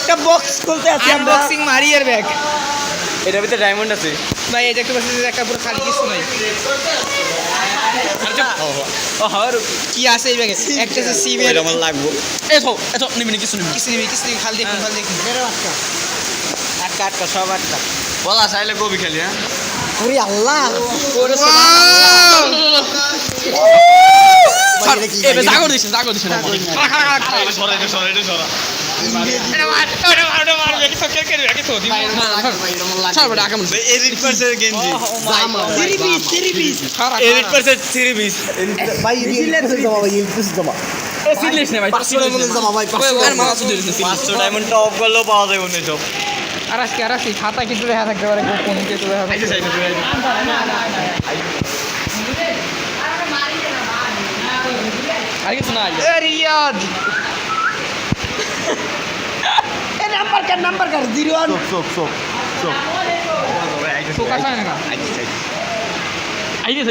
একটা বক্স খুলতে আছি আমরা। আনবক্সিং মারিয়ার ব্যাগ এটার ভিতরে ডায়মন্ড আছে। ভাই এই দেখতে পাচ্ছি যে একটা পুরো খালি কিছু নাই কি আছে এই ব্যাগে একটা আছে সিমের এটা আমার লাগবো। এত নিবি না কিছু নিবি খালি দেখুন আটকা সব আটকা। বলা চাইলে কবি খেলি হ্যাঁ। ওরে আল্লাহ, জাগর দিছেন এডিট করছে গেঞ্জি। থ্রি পিস এডিট করছে 3 পিস। ভাই ইলিশ জমা, ভাই ইলিশ জমা। 500 ডায়মন্ড জমা ভাই, 500 ডায়মন্ড অফ করলেও পাওয়া যায় অন্য সব। আর আজকে খাতা কিন্তু দেখা থাকতে পারে কোন কিছু দেখা থাকতে পারে আর কিছু না রিয়াদ এ নাম্বার কার 01 সব তো কাছে না আইডিয়া